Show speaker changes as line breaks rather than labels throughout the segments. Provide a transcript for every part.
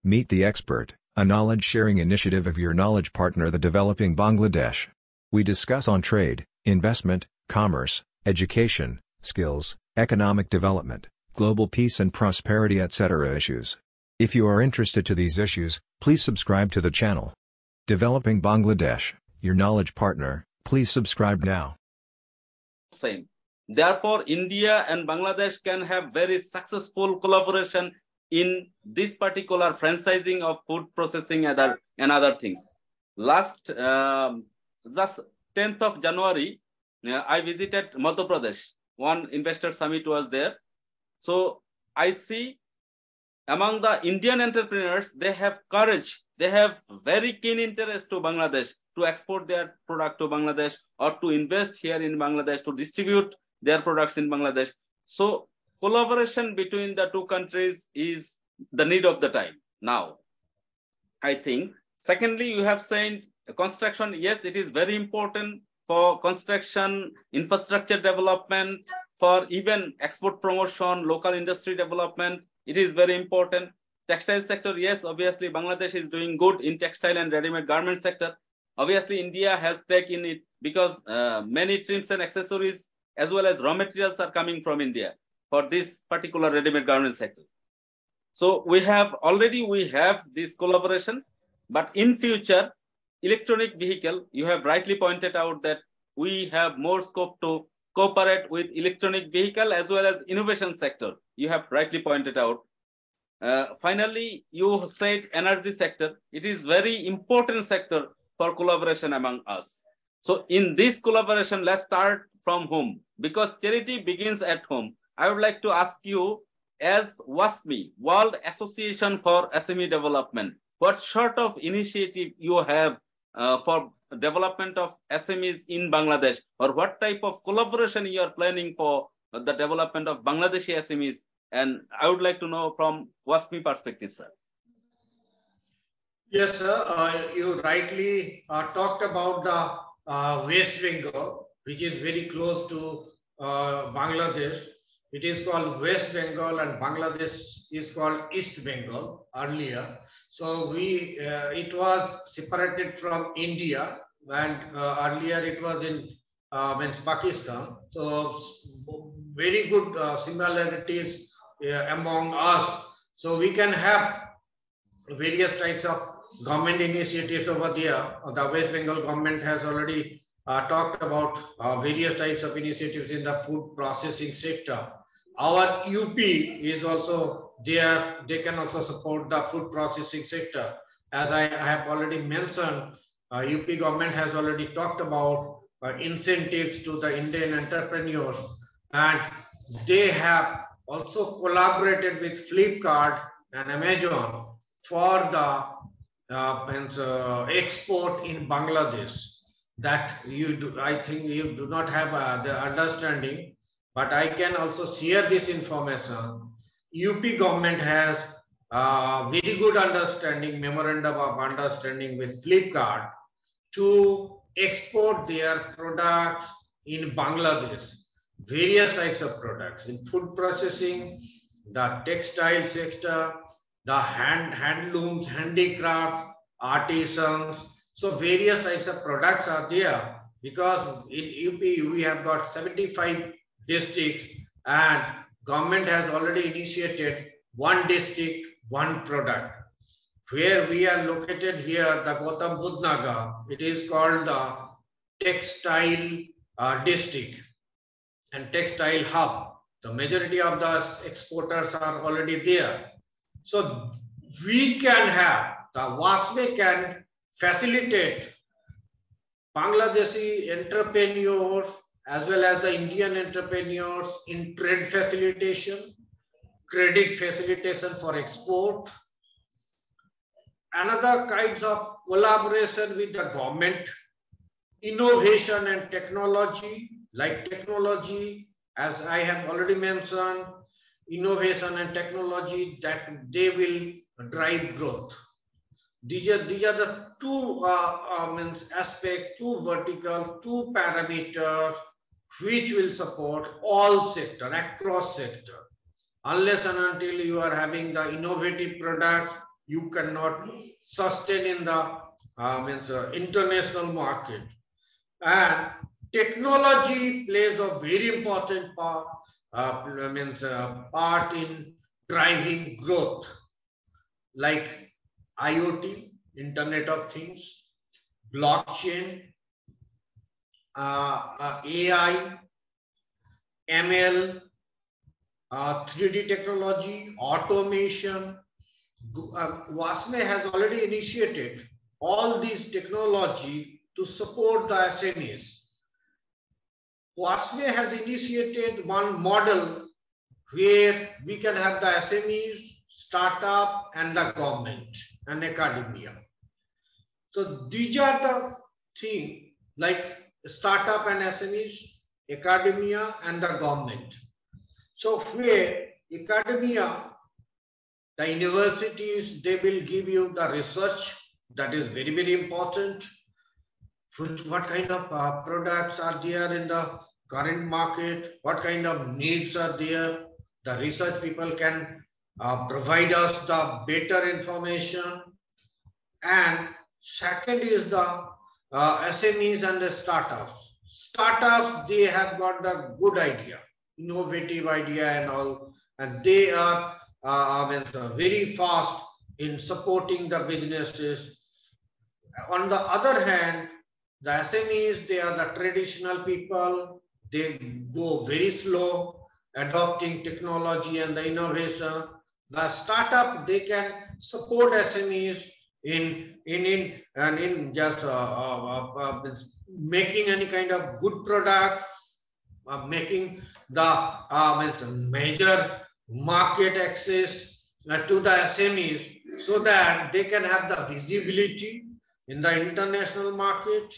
Meet the Expert, a knowledge-sharing initiative of your knowledge partner, the Developing Bangladesh. We discuss on trade, investment, commerce, education, skills, economic development, global peace and prosperity, etc. issues. If you are interested to these issues, please subscribe to the channel. Developing Bangladesh, your knowledge partner, please subscribe now.
Same. Therefore, India and Bangladesh can have very successful collaboration in this particular franchising of food processing and other things. Last, just 10th of January, I visited Madhya Pradesh. One investor summit was there. So I see among the Indian entrepreneurs, they have courage. They have very keen interest to Bangladesh to export their product to Bangladesh or to invest here in Bangladesh, to distribute their products in Bangladesh. So collaboration between the two countries is the need of the time now, I think. Secondly, you have said construction. Yes, it is very important for construction, infrastructure development, for even export promotion, local industry development. It is very important. Textile sector, yes, obviously Bangladesh is doing good in textile and ready-made garment sector. Obviously, India has taken it because many trims and accessories as well as raw materials are coming from India for this particular ready-made garment sector. So we have this collaboration, but in future, electronic vehicle, you have rightly pointed out that we have more scope to cooperate with electronic vehicle as well as innovation sector. You have rightly pointed out. Finally, you said energy sector. It is very important sector for collaboration among us. So in this collaboration, let's start from home, because charity begins at home. I would like to ask you, as WASME, World Association for SME Development, what sort of initiative you have for development of SMEs in Bangladesh, or what type of collaboration you are planning for the development of Bangladeshi SMEs? And I would like to know from WASME perspective, sir.
Yes, sir. You rightly talked about the West Bengal, which is very close to Bangladesh. It is called West Bengal and Bangladesh is called East Bengal earlier. So it was separated from India, and earlier it was in Pakistan. So very good similarities among us. So we can have various types of government initiatives over there. The West Bengal government has already talked about various types of initiatives in the food processing sector. Our UP is also there. They can also support the food processing sector. As I have already mentioned, UP government has already talked about incentives to the Indian entrepreneurs, and they have also collaborated with Flipkart and Amazon for the export in Bangladesh. That I think you do not have the understanding, but I can also share this information. UP government has very good understanding, memorandum of understanding with Flipkart to export their products in Bangladesh. Various types of products in food processing, the textile sector, the handlooms, handicrafts, artisans. So various types of products are there, because in UP we have got 75 districts, and government has already initiated one district, one product. Where we are located here, the Gautam Budh Nagar, it is called the textile district and textile hub. The majority of the exporters are already there. So we can have, the WASME can facilitate Bangladeshi entrepreneurs as well as the Indian entrepreneurs in trade facilitation, credit facilitation for export, another kinds of collaboration with the government, innovation and technology, like technology, as I have already mentioned, innovation and technology, that they will drive growth. These are the two aspects, two vertical, two parameters which will support all sector, across sector. Unless and until you are having the innovative products, you cannot sustain in the international market. And technology plays a very important part, part in driving growth, like IoT, Internet of Things, blockchain, AI, ML, 3D technology, automation. WASME has already initiated all these technology to support the SMEs. WASME has initiated one model where we can have the SMEs, startup, and the government and academia. So these are the things like startup and SMEs, academia, and the government. So where academia, the universities, they will give you the research that is very, very important. What kind of products are there in the current market? What kind of needs are there? The research people can provide us the better information. And second is the SMEs and the startups. Startups, they have got the good idea, innovative idea and all, and they are very fast in supporting the businesses. On the other hand, the SMEs, they are the traditional people. They go very slow adopting technology and the innovation. The startup, they can support SMEs in just making any kind of good product, making the major market access to the SMEs, so that they can have the visibility in the international market.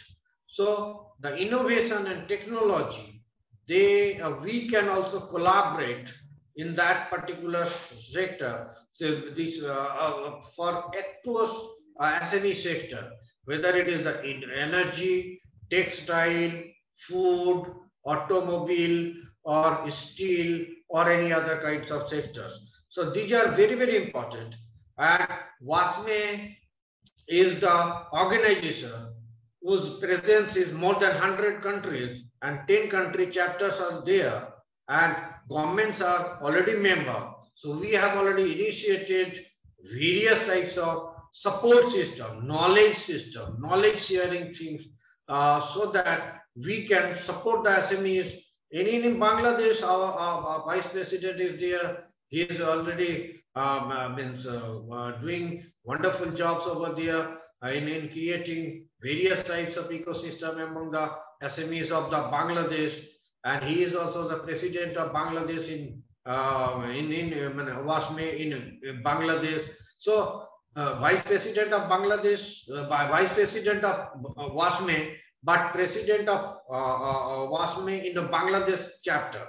So the innovation and technology, we can also collaborate in that particular sector. So this for across SME sector, whether it is the energy, textile, food, automobile, or steel, or any other kinds of sectors. So these are very, very important. And WASME is the organization whose presence is more than 100 countries, and 10 country chapters are there, and governments are already member. So we have already initiated various types of support system, knowledge sharing things, so that we can support the SMEs. In Bangladesh, our vice president is there. He is already doing wonderful jobs over there in creating various types of ecosystem among the SMEs of the Bangladesh, and he is also the president of Bangladesh in WASME in Bangladesh. So vice president of Bangladesh, vice president of WASME, but president of WASME in the Bangladesh chapter.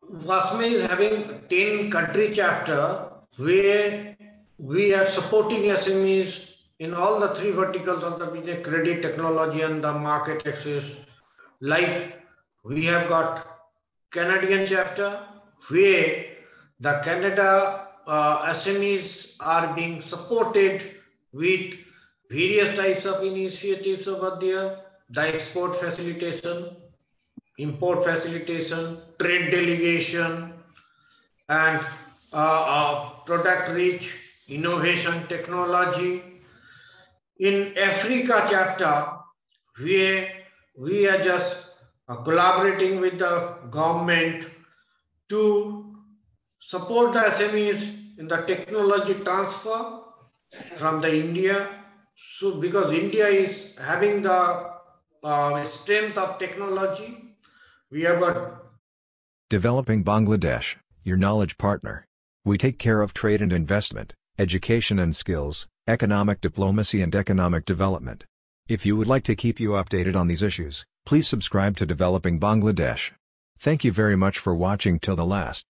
WASME is having 10 country chapter where we are supporting SMEs in all the three verticals of the business: credit, technology, and the market access. Like we have got Canadian chapter where the Canada SMEs are being supported with various types of initiatives over there: the export facilitation, import facilitation, trade delegation, and product reach, innovation, technology. In Africa chapter, we are just collaborating with the government to support the SMEs in the technology transfer from the India. So because India is having the strength of technology, we have got
Developing Bangladesh, your knowledge partner. We take care of trade and investment, education and skills, economic diplomacy and economic development. If you would like to keep you updated on these issues, please subscribe to Developing Bangladesh. Thank you very much for watching till the last.